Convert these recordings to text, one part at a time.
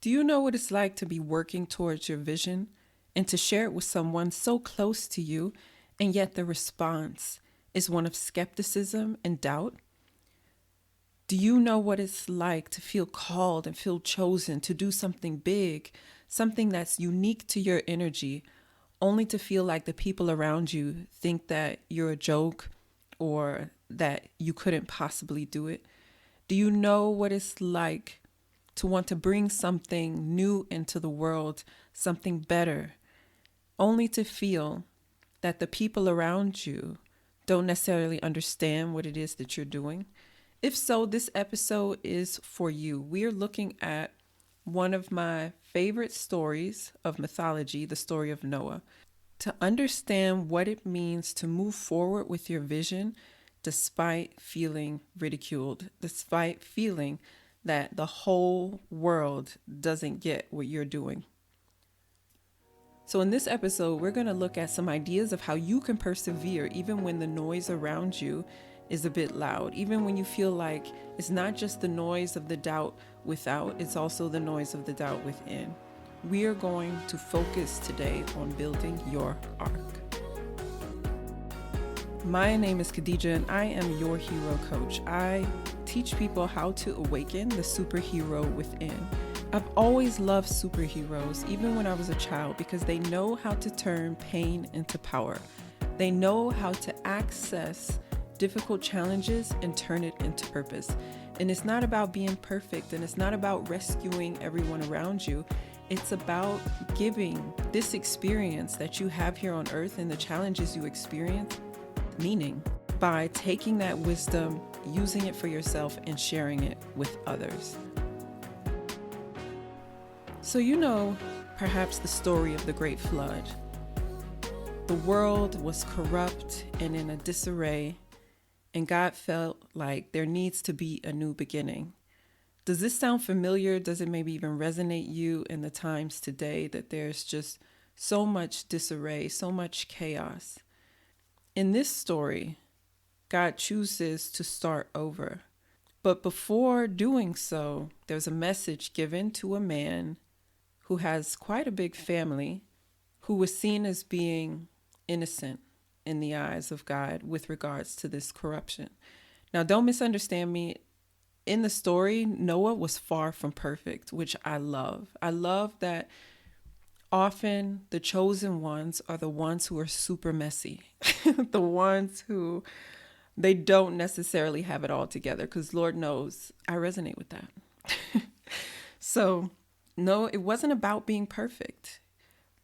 Do you know what it's like to be working towards your vision and to share it with someone so close to you, and yet the response is one of skepticism and doubt? Do you know what it's like to feel called and feel chosen to do something big, something that's unique to your energy, only to feel like the people around you think that you're a joke or that you couldn't possibly do it? Do you know what it's like to want to bring something new into the world, something better, only to feel that the people around you don't necessarily understand what it is that you're doing? If so, this episode is for you. We are looking at one of my favorite stories of mythology, the story of Noah. To understand what it means to move forward with your vision despite feeling ridiculed, despite feeling that the whole world doesn't get what you're doing. So, in this episode, we're going to look at some ideas of how you can persevere even when the noise around you is a bit loud, even when you feel like it's not just the noise of the doubt without, it's also the noise of the doubt within. We are going to focus today on building your arc. My name is Khadija and I am your hero coach. I teach people how to awaken the superhero within. I've always loved superheroes, even when I was a child, because they know how to turn pain into power. They know how to access difficult challenges and turn it into purpose. And it's not about being perfect, and it's not about rescuing everyone around you. It's about giving this experience that you have here on earth and the challenges you experience meaning by taking that wisdom, using it for yourself, and sharing it with others. So you know, perhaps the story of the Great Flood. The world was corrupt and in a disarray, and God felt like there needs to be a new beginning. Does this sound familiar? Does it maybe even resonate you in the times today that there's just so much disarray, so much chaos? In this story, God chooses to start over. But before doing so, there's a message given to a man who has quite a big family, who was seen as being innocent in the eyes of God with regards to this corruption. Now, don't misunderstand me. In the story, Noah was far from perfect, which I love. I love that often the chosen ones are the ones who are super messy, the ones who they don't necessarily have it all together, because Lord knows I resonate with that. So, no, it wasn't about being perfect,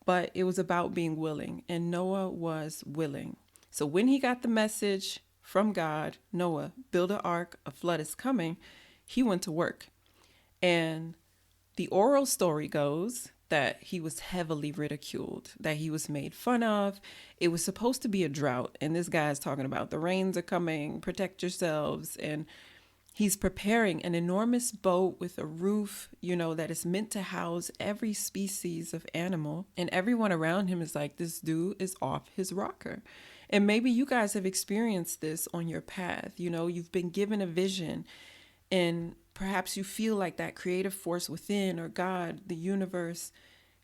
but it was about being willing, and Noah was willing. So when he got the message from God, Noah, build an ark, a flood is coming, he went to work. And the oral story goes that he was heavily ridiculed, that he was made fun of. It was supposed to be a drought, and this guy's talking about the rains are coming, protect yourselves, and he's preparing an enormous boat with a roof, that is meant to house every species of animal. And everyone around him is like, this dude is off his rocker. And maybe you guys have experienced this on your path. You've been given a vision, and perhaps you feel like that creative force within, or God, the universe,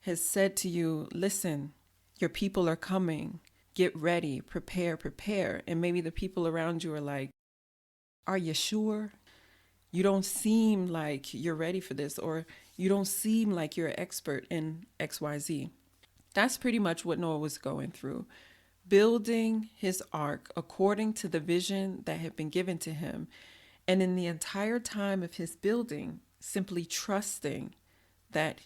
has said to you, listen, your people are coming. Get ready, prepare. And maybe the people around you are like, are you sure? You don't seem like you're ready for this, or you don't seem like you're an expert in XYZ. That's pretty much what Noah was going through. Building his ark according to the vision that had been given to him. And in the entire time of his building, simply trusting that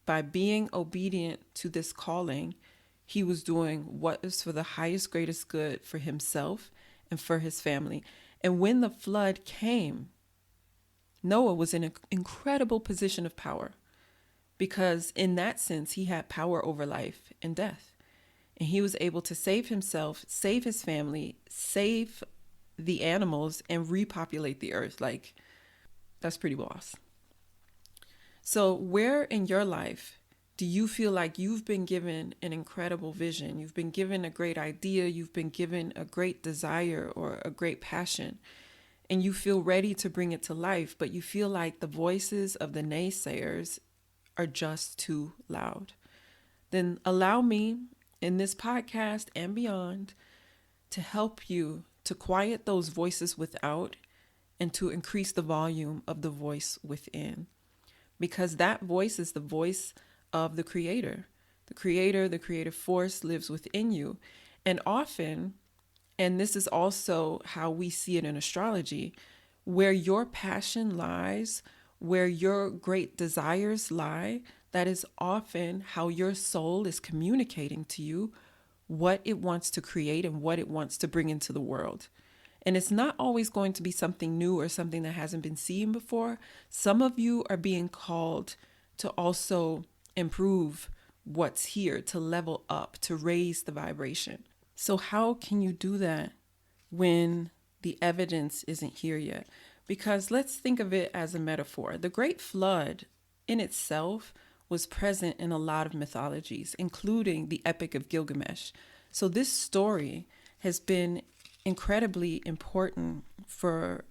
by being obedient to this calling, he was doing what is for the highest, greatest good for himself and for his family. And when the flood came, Noah was in an incredible position of power, because in that sense, he had power over life and death. And he was able to save himself, save his family, save the animals, and repopulate the earth. Like, that's pretty boss. So where in your life do you feel like you've been given an incredible vision? You've been given a great idea. You've been given a great desire or a great passion. and you feel ready to bring it to life, but you feel like the voices of the naysayers are just too loud, then allow me in this podcast and beyond to help you to quiet those voices without and to increase the volume of the voice within. Because that voice is the voice of the creator. The creative force lives within you. And often, and this is also how we see it in astrology, where your passion lies, where your great desires lie, that is often how your soul is communicating to you what it wants to create and what it wants to bring into the world. And it's not always going to be something new or something that hasn't been seen before. Some of you are being called to also improve what's here, to level up, to raise the vibration. So how can you do that when the evidence isn't here yet? Because let's think of it as a metaphor. The Great Flood in itself was present in a lot of mythologies, including the Epic of Gilgamesh. So this story has been incredibly important for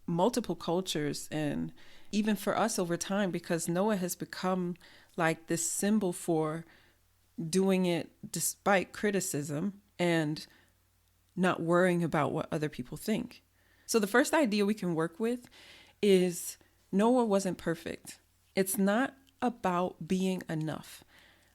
multiple cultures and even for us over time, because Noah has become like this symbol for doing it despite criticism and not worrying about what other people think. So the first idea we can work with is Noah wasn't perfect. It's not about being enough.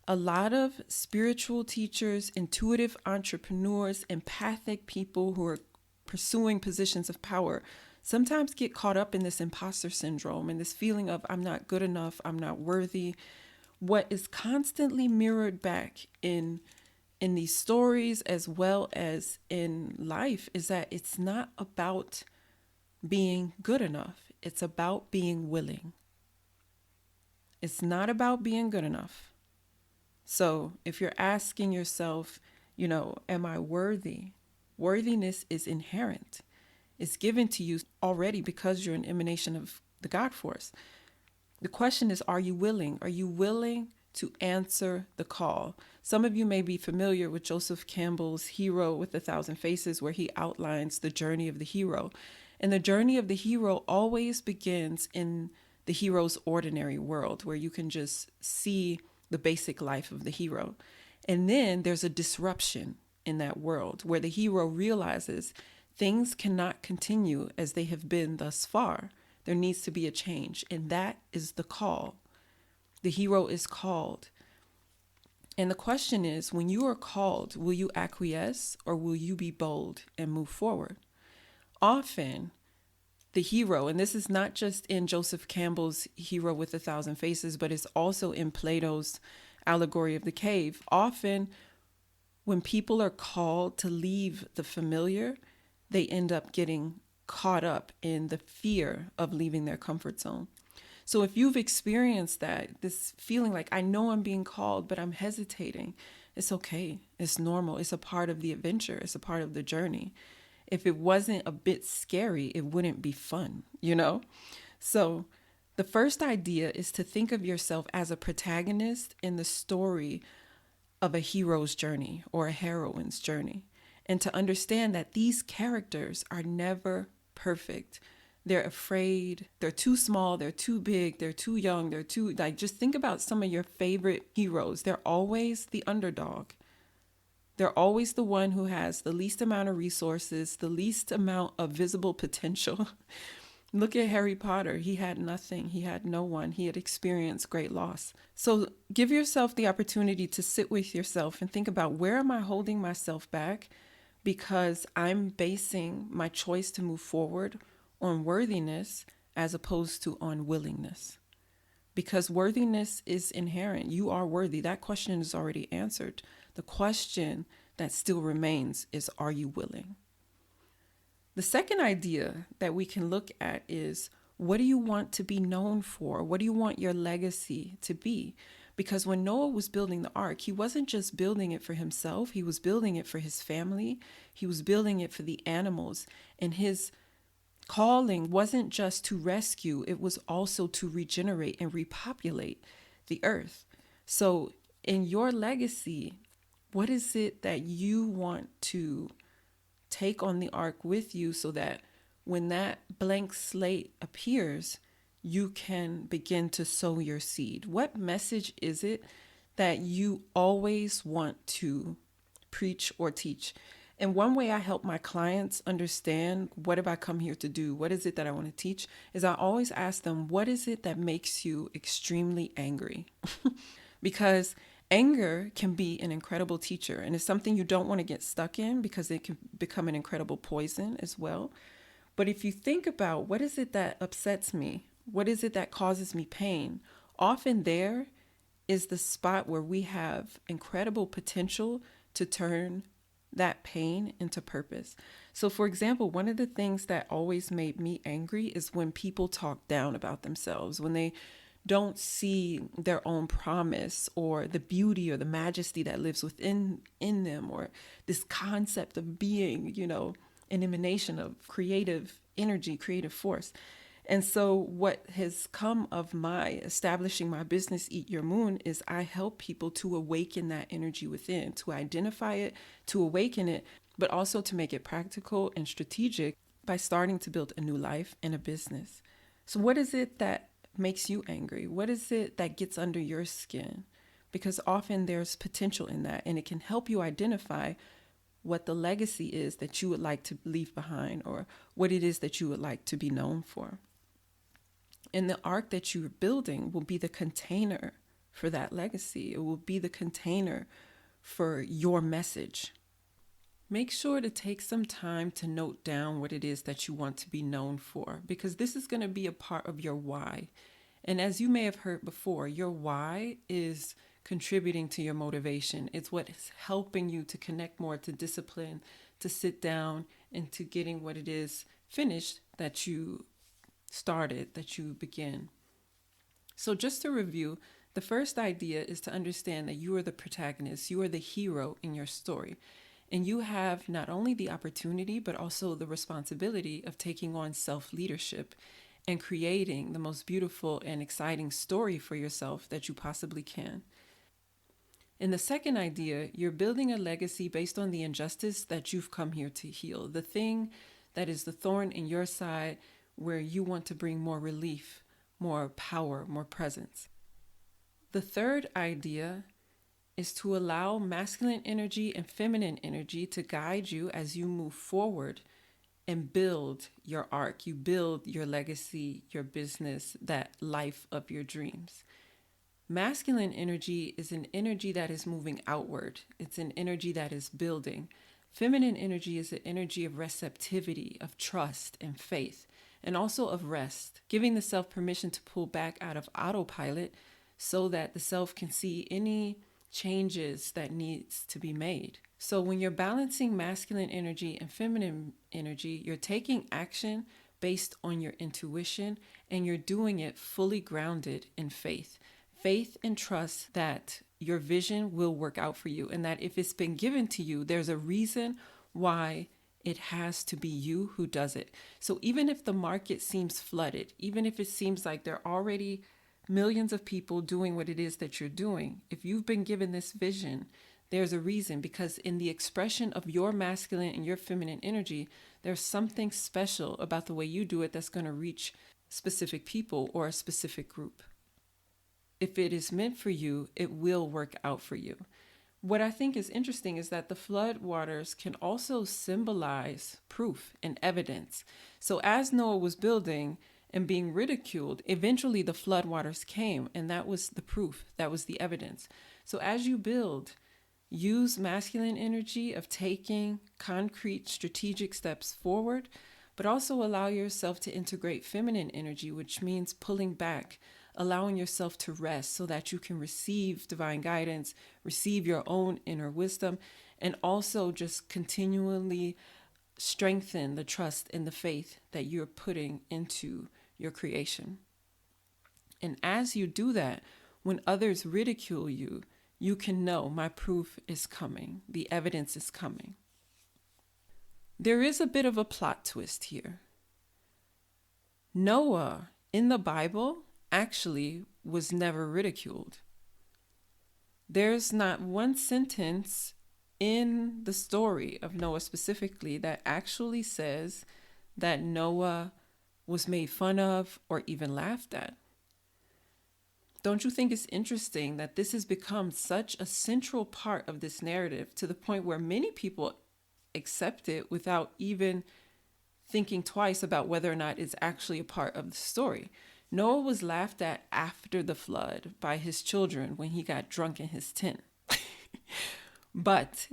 A lot of spiritual teachers, intuitive entrepreneurs, empathic people who are pursuing positions of power sometimes get caught up in this imposter syndrome and this feeling of I'm not good enough, I'm not worthy. What is constantly mirrored back in these stories as well as in life is that it's not about being good enough. It's about being willing. It's not about being good enough. So if you're asking yourself, am I worthy? Worthiness is inherent. It's given to you already because you're an emanation of the God force. The question is, are you willing? Are you willing to answer the call? Some of you may be familiar with Joseph Campbell's Hero with 1,000 Faces, where he outlines the journey of the hero. And the journey of the hero always begins in the hero's ordinary world, where you can just see the basic life of the hero. And then there's a disruption in that world where the hero realizes things cannot continue as they have been thus far. There needs to be a change. And that is the call. The hero is called. And the question is, when you are called, will you acquiesce or will you be bold and move forward? Often, the hero, and this is not just in Joseph Campbell's Hero with 1,000 Faces, but it's also in Plato's Allegory of the Cave. Often, when people are called to leave the familiar, they end up getting caught up in the fear of leaving their comfort zone. So if you've experienced that, this feeling like, I know I'm being called, but I'm hesitating, it's okay. It's normal. It's a part of the adventure. It's a part of the journey. If it wasn't a bit scary, it wouldn't be fun, So the first idea is to think of yourself as a protagonist in the story of a hero's journey or a heroine's journey, and to understand that these characters are never perfect. They're afraid, they're too small, they're too big, they're too young, just think about some of your favorite heroes. They're always the underdog. They're always the one who has the least amount of resources, the least amount of visible potential. Look at Harry Potter. He had nothing. He had no one. He had experienced great loss. So give yourself the opportunity to sit with yourself and think about, where am I holding myself back because I'm basing my choice to move forward on worthiness as opposed to on willingness? Because worthiness is inherent. You are worthy. That question is already answered. The question that still remains is, are you willing? The second idea that we can look at is, what do you want to be known for? What do you want your legacy to be? Because when Noah was building the ark, he wasn't just building it for himself. He was building it for his family. He was building it for the animals. And his calling wasn't just to rescue, it was also to regenerate and repopulate the earth. So in your legacy, what is it that you want to take on the ark with you so that when that blank slate appears, you can begin to sow your seed. What message is it that you always want to preach or teach? And one way I help my clients understand what have I come here to do, what is it that I want to teach, is I always ask them, what is it that makes you extremely angry? Because anger can be an incredible teacher, and it's something you don't want to get stuck in because it can become an incredible poison as well. But if you think about what is it that upsets me, what is it that causes me pain, often there is the spot where we have incredible potential to turn that pain into purpose. So, for example, one of the things that always made me angry is when people talk down about themselves, when they don't see their own promise or the beauty or the majesty that lives within them, or this concept of being, an emanation of creative energy, creative force. And so what has come of my establishing my business, Eat Your Moon, is I help people to awaken that energy within, to identify it, to awaken it, but also to make it practical and strategic by starting to build a new life and a business. So what is it that makes you angry? What is it that gets under your skin? Because often there's potential in that, and it can help you identify what the legacy is that you would like to leave behind, or what it is that you would like to be known for. And the ark that you're building will be the container for that legacy. It will be the container for your message. Make sure to take some time to note down what it is that you want to be known for, because this is going to be a part of your why. And as you may have heard before, your why is contributing to your motivation. It's what is helping you to connect more to discipline, to sit down, and to getting what it is finished that you started, that you begin. So just to review, the first idea is to understand that you are the protagonist, you are the hero in your story. And you have not only the opportunity, but also the responsibility of taking on self-leadership and creating the most beautiful and exciting story for yourself that you possibly can. In the second idea, you're building a legacy based on the injustice that you've come here to heal, the thing that is the thorn in your side where you want to bring more relief, more power, more presence. The third idea is to allow masculine energy and feminine energy to guide you as you move forward and build your arc. You build your legacy, your business, that life of your dreams. Masculine energy is an energy that is moving outward. It's an energy that is building. Feminine energy is an energy of receptivity, of trust and faith, and also of rest, giving the self permission to pull back out of autopilot so that the self can see any changes that needs to be made. So when you're balancing masculine energy and feminine energy, you're taking action based on your intuition, and you're doing it fully grounded in faith. Faith and trust that your vision will work out for you, and that if it's been given to you, there's a reason why it has to be you who does it. So even if the market seems flooded, even if it seems like there are already millions of people doing what it is that you're doing, if you've been given this vision, there's a reason, because in the expression of your masculine and your feminine energy, there's something special about the way you do it that's going to reach specific people or a specific group. If it is meant for you, it will work out for you. What I think is interesting is that the flood waters can also symbolize proof and evidence. So as Noah was building and being ridiculed, eventually the flood waters came, and that was the proof, that was the evidence. So as you build, use masculine energy of taking concrete strategic steps forward, but also allow yourself to integrate feminine energy, which means pulling back, allowing yourself to rest so that you can receive divine guidance, receive your own inner wisdom, and also just continually strengthen the trust and the faith that you're putting into your creation. And as you do that, when others ridicule you, you can know my proof is coming. The evidence is coming. There is a bit of a plot twist here. Noah in the Bible actually was never ridiculed. There's not one sentence in the story of Noah specifically that actually says that Noah was made fun of or even laughed at. Don't you think it's interesting that this has become such a central part of this narrative to the point where many people accept it without even thinking twice about whether or not it's actually a part of the story? Noah was laughed at after the flood by his children when he got drunk in his tent. But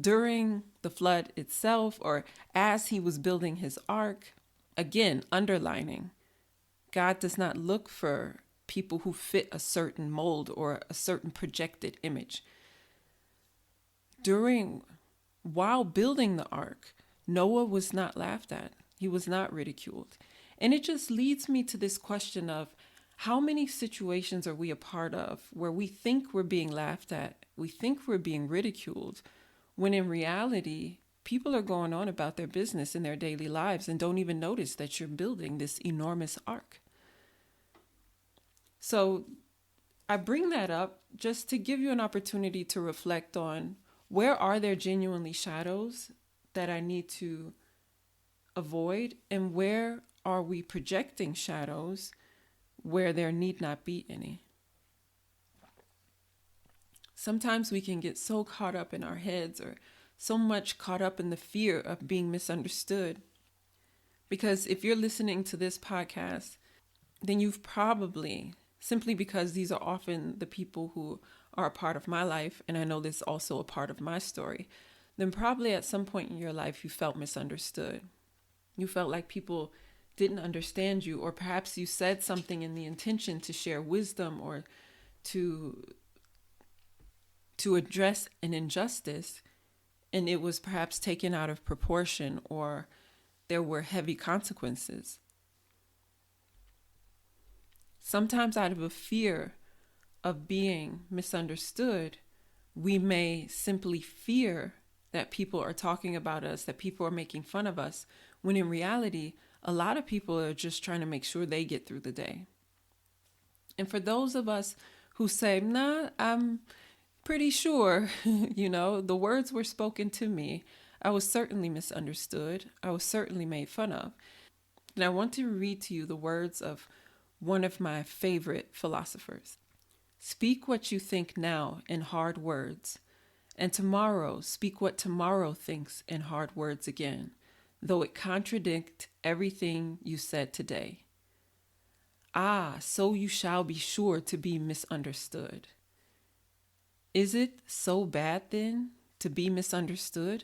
during the flood itself, or as he was building his ark, again, underlining, God does not look for people who fit a certain mold or a certain projected image. While building the ark, Noah was not laughed at. He was not ridiculed. And it just leads me to this question of how many situations are we a part of where we think we're being laughed at, we think we're being ridiculed, when in reality, people are going on about their business in their daily lives and don't even notice that you're building this enormous ark. So I bring that up just to give you an opportunity to reflect on, where are there genuinely shadows that I need to avoid, and where are we projecting shadows where there need not be any? Sometimes we can get so caught up in our heads, or so much caught up in the fear of being misunderstood. Because if you're listening to this podcast, then you've probably, simply because these are often the people who are a part of my life, and I know this is also a part of my story, then probably at some point in your life you felt misunderstood. You felt like people didn't understand you, or perhaps you said something in the intention to share wisdom or to address an injustice, and it was perhaps taken out of proportion, or there were heavy consequences. Sometimes out of a fear of being misunderstood, we may simply fear that people are talking about us, that people are making fun of us, when in reality, a lot of people are just trying to make sure they get through the day. And for those of us who say, nah, I'm pretty sure, the words were spoken to me, I was certainly misunderstood, I was certainly made fun of. And I want to read to you the words of one of my favorite philosophers. Speak what you think now in hard words, and tomorrow speak what tomorrow thinks in hard words again, though it contradict everything you said today. Ah, so you shall be sure to be misunderstood. Is it so bad then to be misunderstood?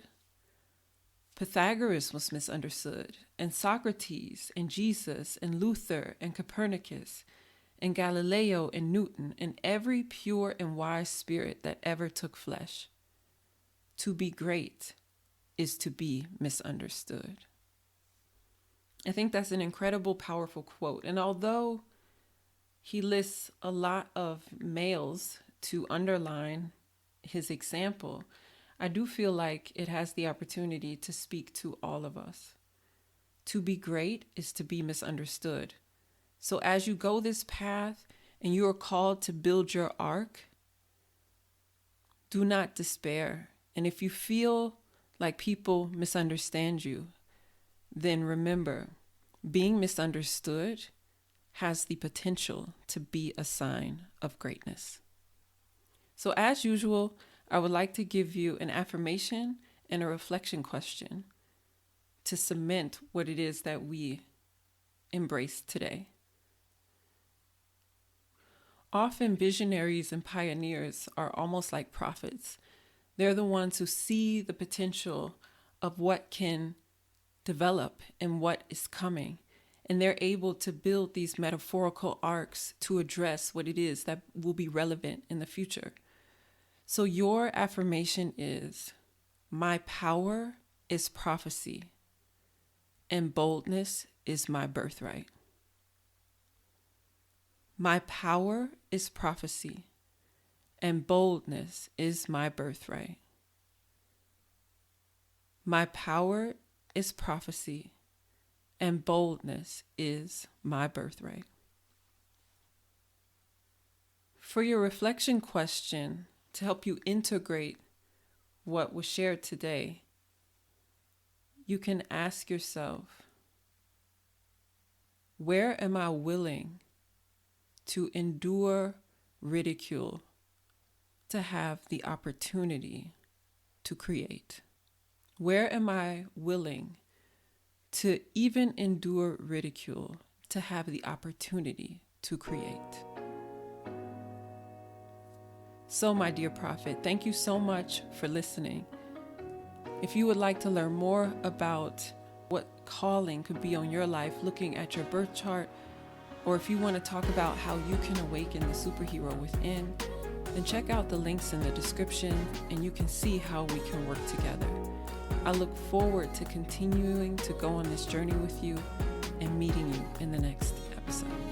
Pythagoras was misunderstood, and Socrates, and Jesus, and Luther, and Copernicus, and Galileo, and Newton, and every pure and wise spirit that ever took flesh. To be great is to be misunderstood. I think that's an incredible, powerful quote. And although he lists a lot of males to underline his example, I do feel like it has the opportunity to speak to all of us. To be great is to be misunderstood. So as you go this path and you are called to build your ark, do not despair. And if you feel like people misunderstand you, then remember, being misunderstood has the potential to be a sign of greatness. So as usual, I would like to give you an affirmation and a reflection question to cement what it is that we embrace today. Often visionaries and pioneers are almost like prophets. They're the ones who see the potential of what can develop and what is coming. And they're able to build these metaphorical arcs to address what it is that will be relevant in the future. So your affirmation is, my power is prophecy, and boldness is my birthright. My power is prophecy, and boldness is my birthright. My power is prophecy, and boldness is my birthright. For your reflection question, to help you integrate what was shared today, you can ask yourself, Where am I willing to endure ridicule to have the opportunity to create? Where am I willing to even endure ridicule to have the opportunity to create? So, my dear prophet, thank you so much for listening. If you would like to learn more about what calling could be on your life, looking at your birth chart, or if you want to talk about how you can awaken the superhero within, then check out the links in the description and you can see how we can work together. I look forward to continuing to go on this journey with you and meeting you in the next episode.